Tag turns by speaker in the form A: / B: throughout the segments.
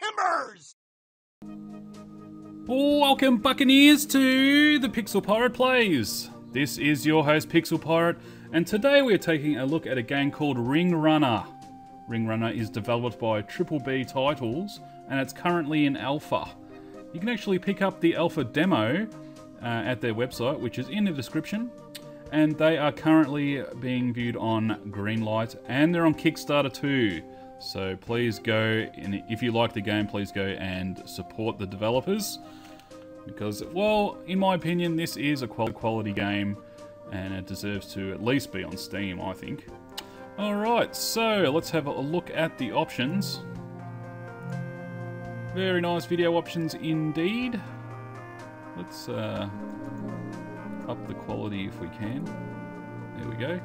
A: timbers!
B: Welcome, Buccaneers, to the Pixel Pirate Plays. This is your host, Pixel Pirate, and today we're taking a look at a game called Ring Runner. Ring Runner is developed by Triple B Titles, and it's currently in alpha. You can actually pick up the alpha demo at their website, which is in the description, and they are currently being viewed on Greenlight, and they're on Kickstarter too. So please go, and if you like the game, please go and support the developers, because, well, in my opinion, this is a quality game, and it deserves to at least be on Steam, I think. Alright, so let's have a look at the options. Very nice video options indeed. Let's up the quality if we can. There we go.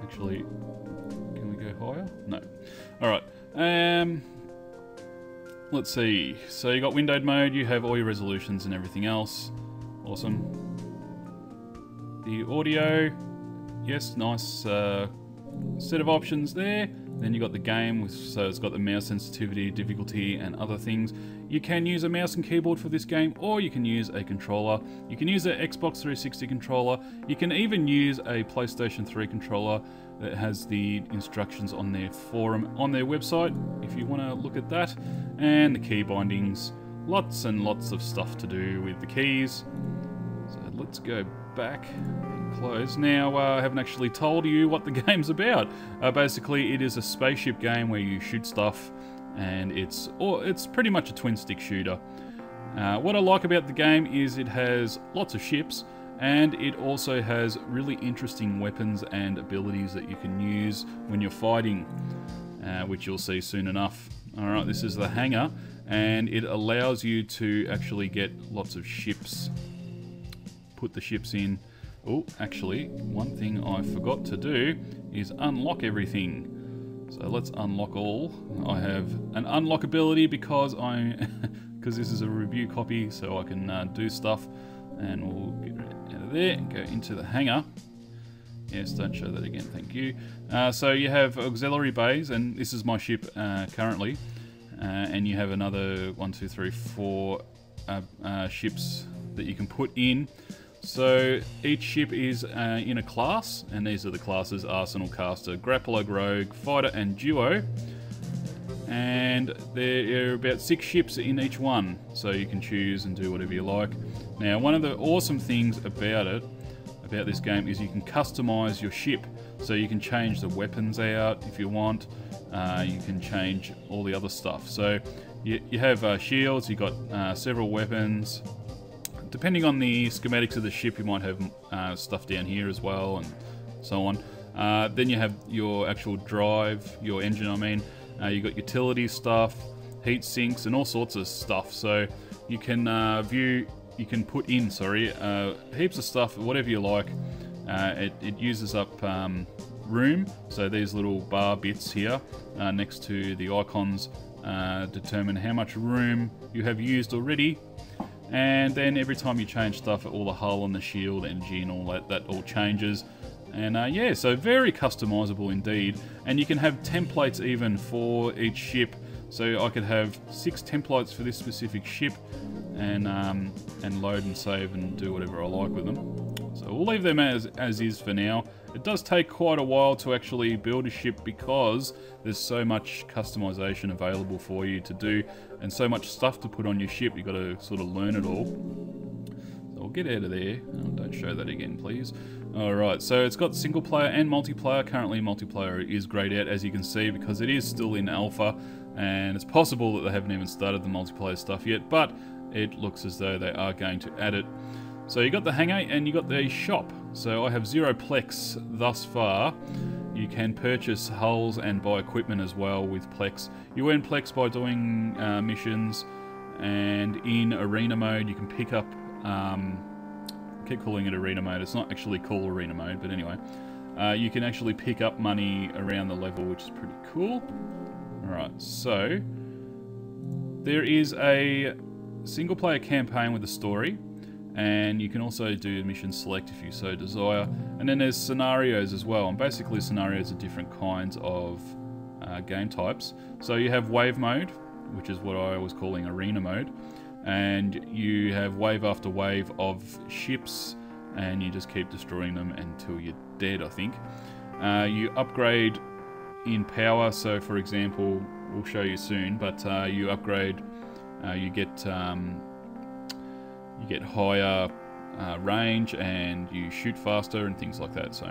B: Actually, can we go higher? No. Alright. Let's see. So you got windowed mode, you have all your resolutions and everything else. Awesome. The audio, yes, nice set of options there. Then you got the game, so it's got the mouse sensitivity, difficulty, and other things. You can use a mouse and keyboard for this game, or you can use a controller. You can use an Xbox 360 controller. You can even use a PlayStation 3 controller that has the instructions on their forum, on their website, if you want to look at that. And the key bindings, lots and lots of stuff to do with the keys. So let's go back and close. Now, I haven't actually told you what the game's about. Basically, it is a spaceship game where you shoot stuff, and it's pretty much a twin stick shooter. What I like about the game is it has lots of ships, and it also has really interesting weapons and abilities that you can use when you're fighting, which you'll see soon enough. Alright, this is the hangar, and it allows you to actually get lots of ships. Put the ships in. Oh, actually, one thing I forgot to do is unlock everything. So let's unlock all. I have an unlock ability because because this is a review copy, so I can do stuff. And we'll get out of there and go into the hangar. Yes, don't show that again, thank you. So you have auxiliary bays, and this is my ship currently. And you have another 1, 2, 3, 4 ships that you can put in. So each ship is in a class, and these are the classes: Arsenal, Caster, Grappler, Rogue, Fighter, and Duo. And there are about 6 ships in each one, so you can choose and do whatever you like. Now, one of the awesome things about this game is you can customize your ship. So you can change the weapons out if you want. You can change all the other stuff. So you have shields, you've got several weapons. Depending on the schematics of the ship, you might have stuff down here as well, and so on. Then you have your actual drive, your engine, I mean. You've got utility stuff, heat sinks, and all sorts of stuff. So you can put in, heaps of stuff, whatever you like. It uses up room. So these little bar bits here next to the icons determine how much room you have used already. And then every time you change stuff, all the hull and the shield, energy, and all that all changes. And yeah, so very customizable indeed. And you can have templates even for each ship. So I could have 6 templates for this specific ship, and load and save and do whatever I like with them. So we'll leave them as is for now. It does take quite a while to actually build a ship because there's so much customization available for you to do, and so much stuff to put on your ship. You've got to sort of learn it all. So I'll get out of there. Oh, don't show that again, please. Alright, so it's got single player and multiplayer. Currently multiplayer is grayed out, as you can see, because it is still in alpha, and it's possible that they haven't even started the multiplayer stuff yet, but it looks as though they are going to add it. So you got the hangar and you got the shop. So I have 0 Plex thus far. You can purchase hulls and buy equipment as well with Plex. You earn Plex by doing missions, and in arena mode you can pick up, I keep calling it arena mode, it's not actually called arena mode, but anyway. You can actually pick up money around the level, which is pretty cool. Alright, so there is a single player campaign with a story, and you can also do mission select if you so desire. And then there's scenarios as well, and basically scenarios are different kinds of game types. So you have wave mode, which is what I was calling arena mode. And you have wave after wave of ships, and you just keep destroying them until you're dead, I think. You upgrade in power, so for example, we'll show you soon, but you upgrade, you get higher range, and you shoot faster and things like that. So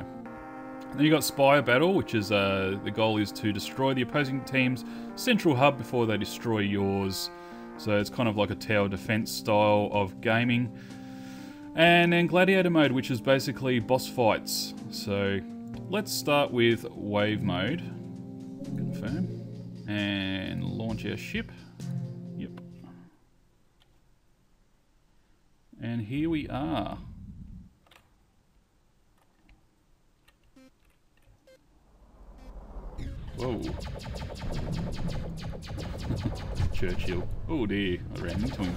B: then you got Spire Battle, which is the goal is to destroy the opposing team's central hub before they destroy yours. So it's kind of like a tower defense style of gaming. And then Gladiator mode, which is basically boss fights. So let's start with wave mode. Confirm. And launch our ship. Yep. And here we are. Whoa. Churchill. Oh dear, I ran into him.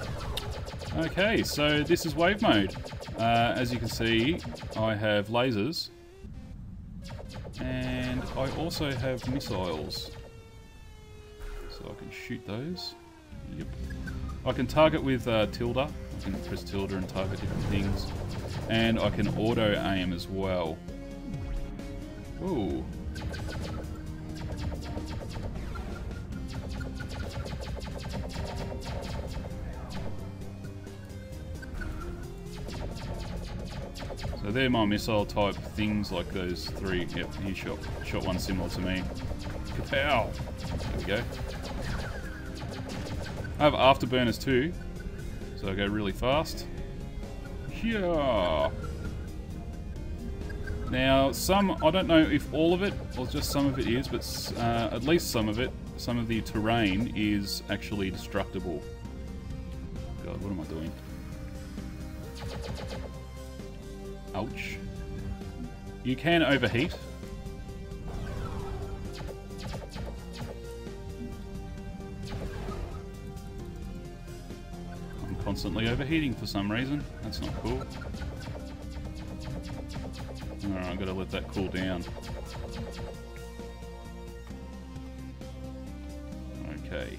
B: Okay, so this is wave mode. As you can see, I have lasers. And I also have missiles. So I can shoot those. Yep. I can target with tilde. I can press tilde and target different things. And I can auto aim as well. Ooh. So they're my missile type things, like those three. Yep, he shot one similar to me. Kapow! There we go. I have afterburners too, so I go really fast. Yeah. Now, I don't know if all of it, or just some of it is, but at least some of it, some of the terrain is actually destructible. God, what am I doing? Ouch. You can overheat. I'm constantly overheating for some reason. That's not cool. Alright, I've got to let that cool down. Okay.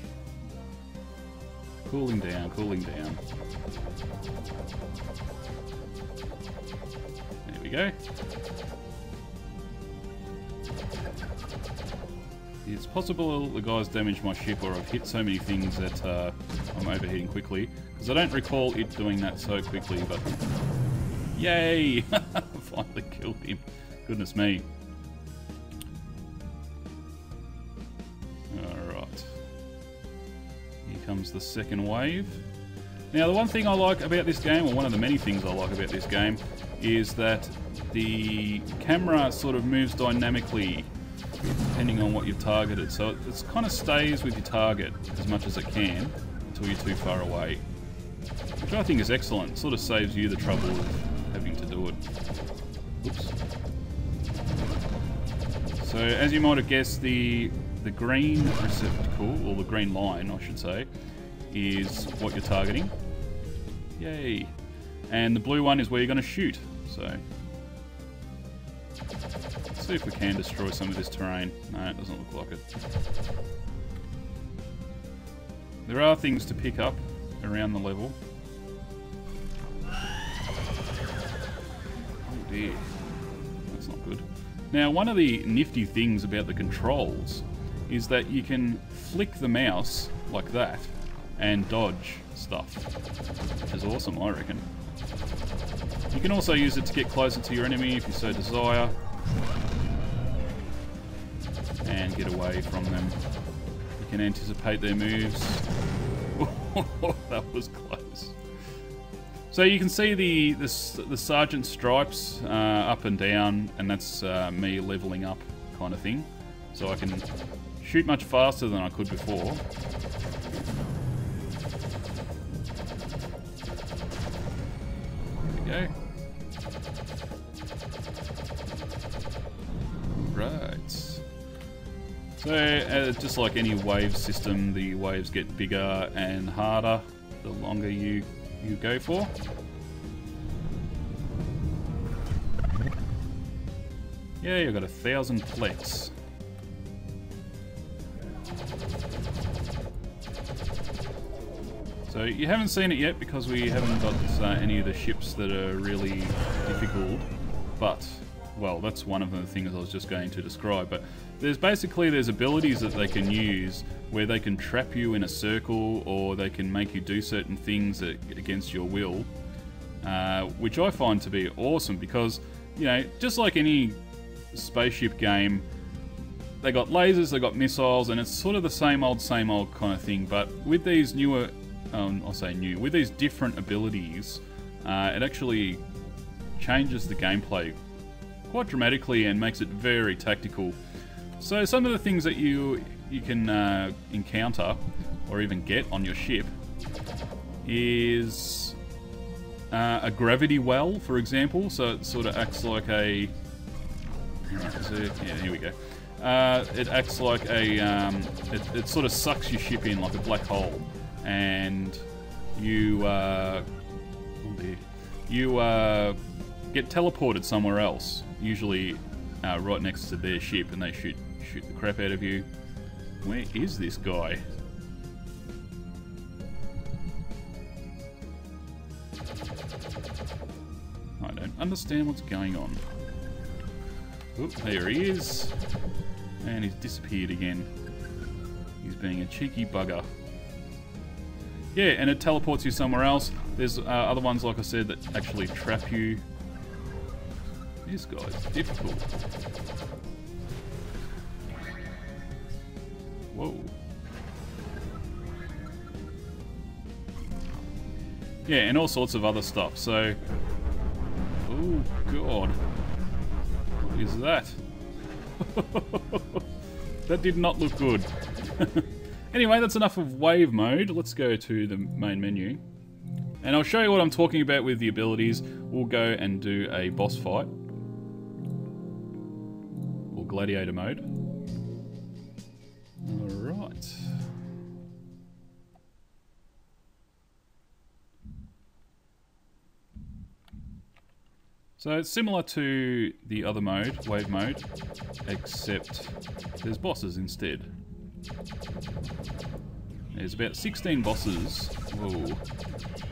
B: Cooling down, cooling down. There we go. It's possible the guys damaged my ship, or I've hit so many things that I'm overheating quickly. Because I don't recall it doing that so quickly, but... Yay! Finally killed him. Goodness me. Alright. Here comes the second wave. Now, the one thing I like about this game, or one of the many things I like about this game, is that the camera sort of moves dynamically depending on what you've targeted. So it kind of stays with your target as much as it can until you're too far away. Which I think is excellent. It sort of saves you the trouble of having to do it. Oops. So as you might have guessed, the green receptacle, or the green line I should say, is what you're targeting. Yay. And the blue one is where you're going to shoot. So let's see if we can destroy some of this terrain. No, it doesn't look like it. There are things to pick up around the level. Oh dear. That's not good. Now, one of the nifty things about the controls is that you can flick the mouse like that and dodge stuff, which is awesome, I reckon. You can also use it to get closer to your enemy if you so desire, and get away from them. You can anticipate their moves. That was close. So you can see the sergeant stripes up and down, and that's me leveling up kind of thing. So I can shoot much faster than I could before. There we go. Right. So just like any wave system, the waves get bigger and harder the longer you go for. Yeah, you've got 1,000 plex. So you haven't seen it yet because we haven't got any of the ships that are really difficult, but, well, that's one of the things I was just going to describe. But there's abilities that they can use where they can trap you in a circle, or they can make you do certain things against your will, which I find to be awesome because, you know, just like any spaceship game, they got lasers, they got missiles, and it's sort of the same old kind of thing. But with these newer, I'll say new, with these different abilities, it actually changes the gameplay quite dramatically and makes it very tactical. So some of the things that you can encounter or even get on your ship is a gravity well, for example. So it sort of acts like a... here we go. It acts like a... it sort of sucks your ship in like a black hole, and you get teleported somewhere else, usually right next to their ship, and they shoot the crap out of you. Where is this guy? I don't understand what's going on. Oop, there he is. And he's disappeared again. He's being a cheeky bugger. Yeah, and it teleports you somewhere else. There's other ones, like I said, that actually trap you. This guy's difficult. Whoa. Yeah, and all sorts of other stuff. So, oh god, what is that? That did not look good. Anyway, that's enough of wave mode. Let's go to the main menu. And I'll show you what I'm talking about with the abilities. We'll go and do a boss fight. Or gladiator mode. Alright. So it's similar to the other mode, wave mode, except there's bosses instead. There's about 16 bosses. Whoa,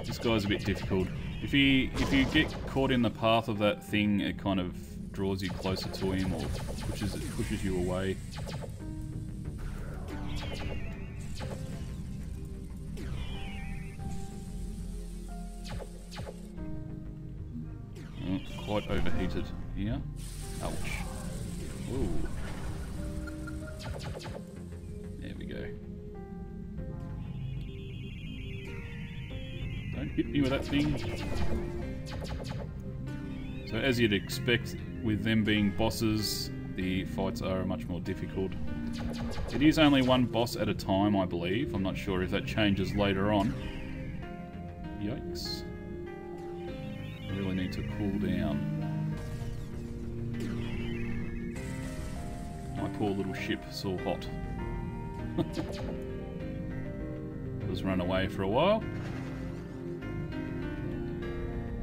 B: this guy's a bit difficult. If you get caught in the path of that thing, it kind of draws you closer to him or pushes you away. Oh, quite overheated here. Ouch. Whoa. There we go. Don't hit me with that thing. So as you'd expect, with them being bosses, the fights are much more difficult. It is only one boss at a time, I believe. I'm not sure if that changes later on. Yikes. I really need to cool down. My poor little ship, it's all hot. Let's run away for a while.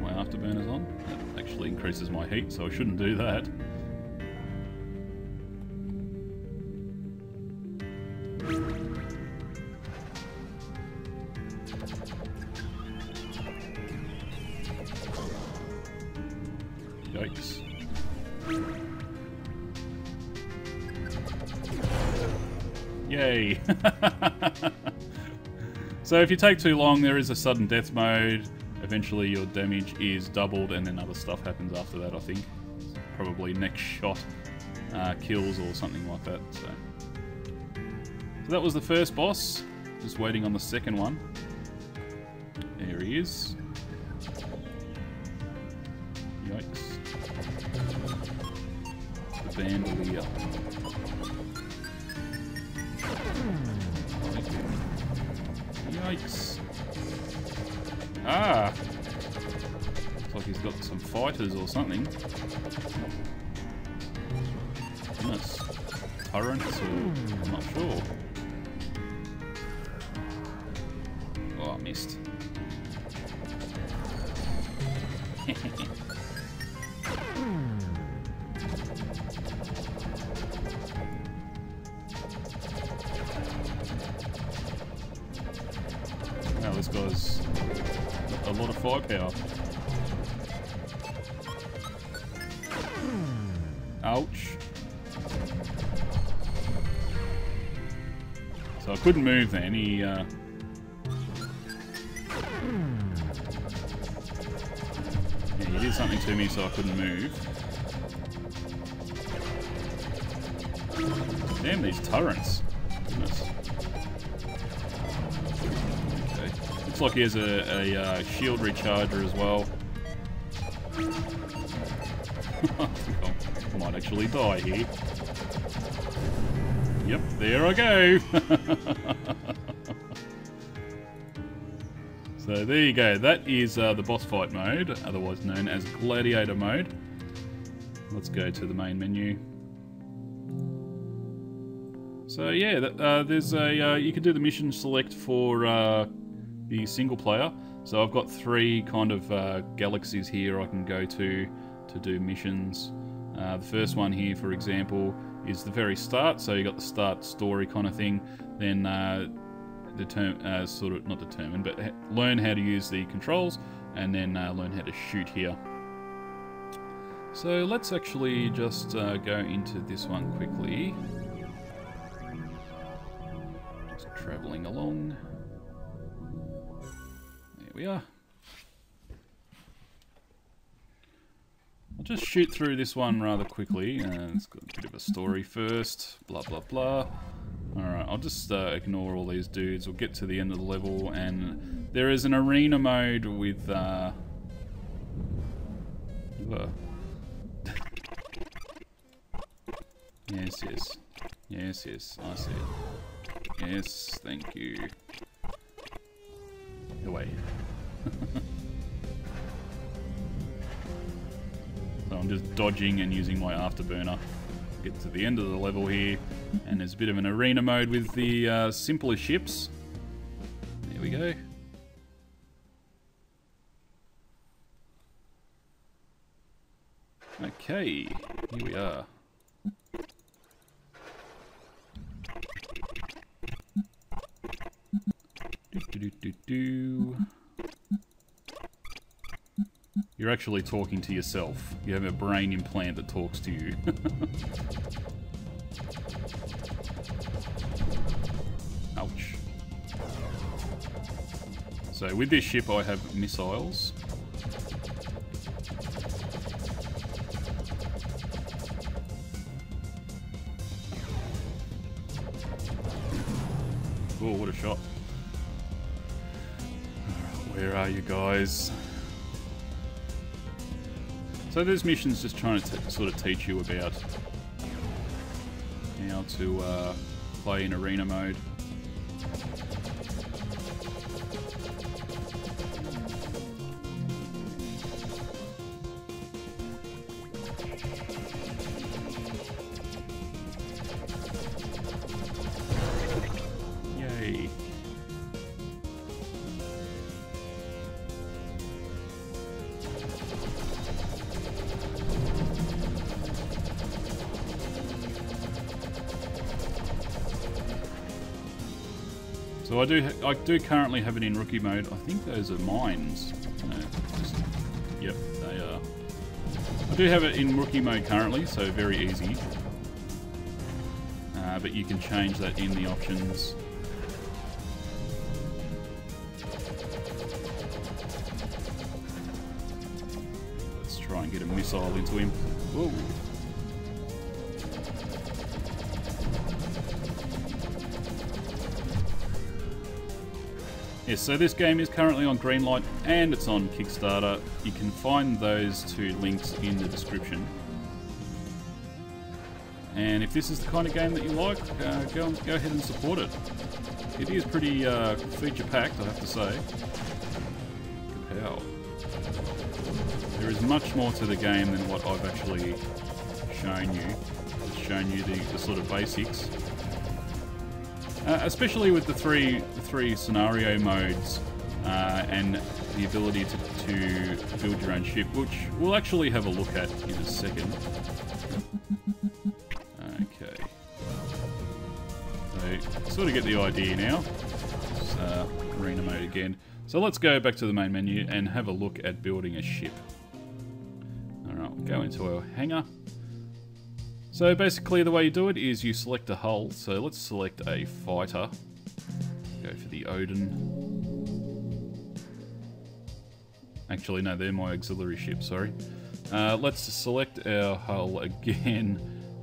B: My afterburner's on. That actually increases my heat, so I shouldn't do that. Yikes. Yay! So if you take too long, there is a sudden death mode. Eventually your damage is doubled, and then other stuff happens after that, I think. Probably next shot kills or something like that. So that was the first boss. Just waiting on the second one. There he is. Yikes. The bandolier. Yikes. Ah! Looks like he's got some fighters or something. Goodness. Turrets or... I'm not sure. Oh, I missed. this guy's a lot of firepower. Ouch. So I couldn't move then. Yeah, he did something to me so I couldn't move. Damn, these turrets. Goodness. Okay. Looks like he has a shield recharger as well. I might actually die here. Yep, there I go. So there you go. That is the boss fight mode, otherwise known as Gladiator mode. Let's go to the main menu. So yeah, there's a you can do the mission select for the single player. So I've got 3 kind of galaxies here I can go to do missions. The first one here, for example, is the very start. So you got the start story kind of thing. Then sort of not determine, but learn how to use the controls, and then learn how to shoot here. So let's actually just go into this one quickly. Just traveling along. There we are. I'll just shoot through this one rather quickly. It's got a bit of a story first. Blah, blah, blah. Alright, I'll just ignore all these dudes. We'll get to the end of the level, and there is an arena mode with... Yes, yes. Yes, yes, I see it. Yes, thank you. Away. So I'm just dodging and using my afterburner. Get to the end of the level here, and there's a bit of an arena mode with the simpler ships. There we go. Okay, here we are. You're actually talking to yourself. You have a brain implant that talks to you. Ouch. So with this ship I have missiles. Oh, what a shot. Where are you guys? So this mission's just trying to sort of teach you about how to play in arena mode. Yay. So I do currently have it in rookie mode. I think those are mines. No, yep, they are. I do have it in rookie mode currently, so very easy. But you can change that in the options. Let's try and get a missile into him. Whoa. Yes, so this game is currently on Greenlight and it's on Kickstarter. You can find those 2 links in the description. And if this is the kind of game that you like, go ahead and support it. It is pretty feature-packed, I have to say. Kapow. There is much more to the game than what I've actually shown you. Just shown you the sort of basics. Especially with the three scenario modes and the ability to build your own ship, which we'll actually have a look at in a second. Okay. So, sort of get the idea now. Arena mode again. So let's go back to the main menu and have a look at building a ship. Alright, we'll go into our hangar. So basically the way you do it is you select a hull. So let's select a fighter. Go for the Odin. Actually, no, they're my auxiliary ship, sorry. Let's select our hull again,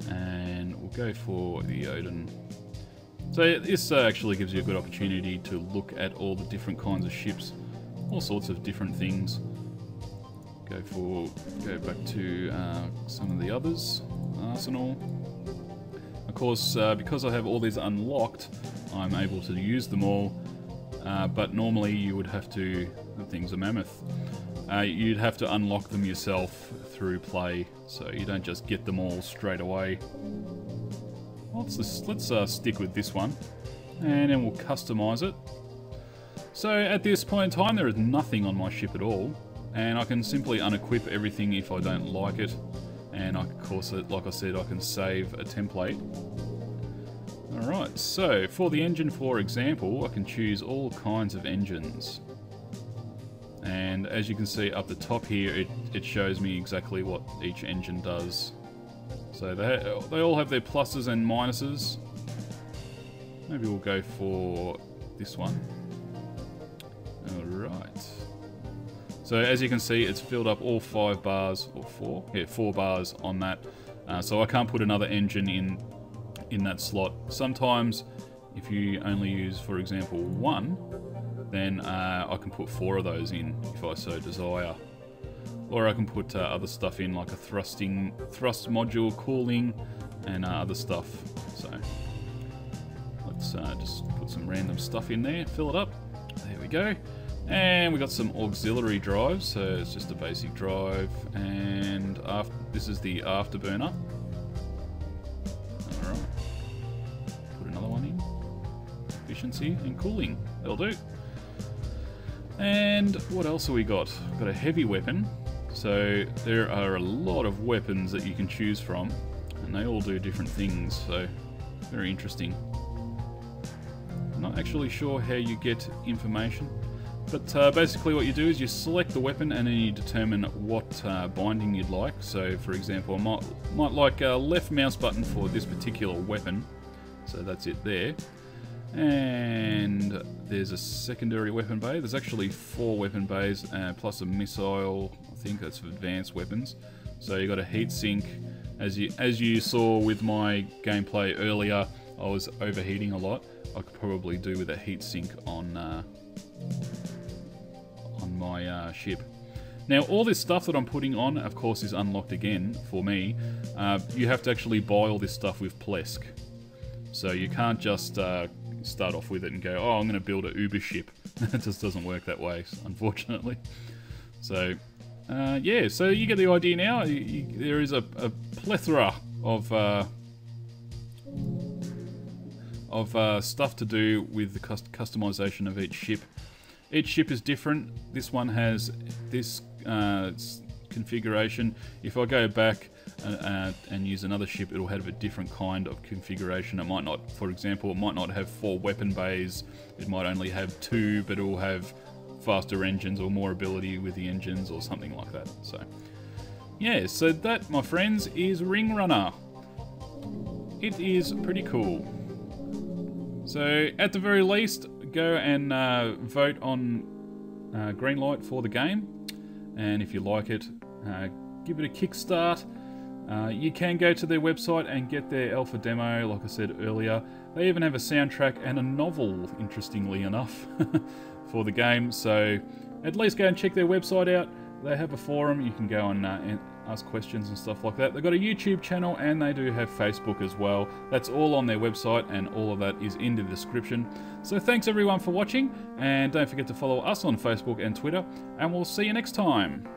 B: and we'll go for the Odin. So this actually gives you a good opportunity to look at all the different kinds of ships, all sorts of different things. Go back to some of the others. Arsenal. Of course, because I have all these unlocked, I'm able to use them all, but normally you would have to, the thing's a mammoth, you'd have to unlock them yourself through play, so you don't just get them all straight away. Let's stick with this one, and then we'll customize it. So at this point in time there is nothing on my ship at all, and I can simply unequip everything if I don't like it. And of course, like I said, I can save a template. Alright, so for the engine, for example, I can choose all kinds of engines. And as you can see up the top here, it shows me exactly what each engine does. So they all have their pluses and minuses. Maybe we'll go for this one. Alright. So as you can see, it's filled up all 5 bars, or 4? Yeah, 4 bars on that. So I can't put another engine in that slot. Sometimes, if you only use, for example, 1, then I can put 4 of those in, if I so desire. Or I can put other stuff in, like a thrust module, cooling, and other stuff. So let's just put some random stuff in there, fill it up. There we go. And we got some auxiliary drives, so it's just a basic drive, and this is the afterburner. Alright, put another one in. Efficiency and cooling, that'll do. And what else have we got? We've got a heavy weapon, so there are a lot of weapons that you can choose from, and they all do different things, so very interesting. I'm not actually sure how you get information. But basically what you do is you select the weapon and then you determine what binding you'd like. So for example, I might like a left mouse button for this particular weapon. So that's it there. And there's a secondary weapon bay. There's actually 4 weapon bays plus a missile. I think that's for advanced weapons. So you got a heat sink. As you saw with my gameplay earlier, I was overheating a lot. I could probably do with a heat sink on my ship. Now all this stuff that I'm putting on, of course, is unlocked again for me. You have to actually buy all this stuff with Plesk. So you can't just start off with it and go, oh, I'm going to build a Uber ship. It just doesn't work that way, unfortunately. So yeah, so you get the idea now. There is a plethora of stuff to do with the customization of each ship. Each ship is different. This one has this configuration. If I go back and use another ship, it'll have a different kind of configuration. It might not, for example, it might not have 4 weapon bays. It might only have 2, but it will have faster engines or more ability with the engines or something like that. So yeah, so that, my friends, is Ring Runner. It is pretty cool. So at the very least, go and vote on green light for the game, and if you like it, give it a kickstart. You can go to their website and get their alpha demo, like I said earlier. They even have a soundtrack and a novel, interestingly enough, for the game, so at least go and check their website out. They have a forum, you can go and ask questions and stuff like that. They've got a YouTube channel and they do have Facebook as well. That's all on their website, and all of that is in the description. So thanks everyone for watching, and don't forget to follow us on Facebook and Twitter, and we'll see you next time.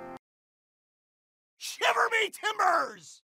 A: Shiver me timbers!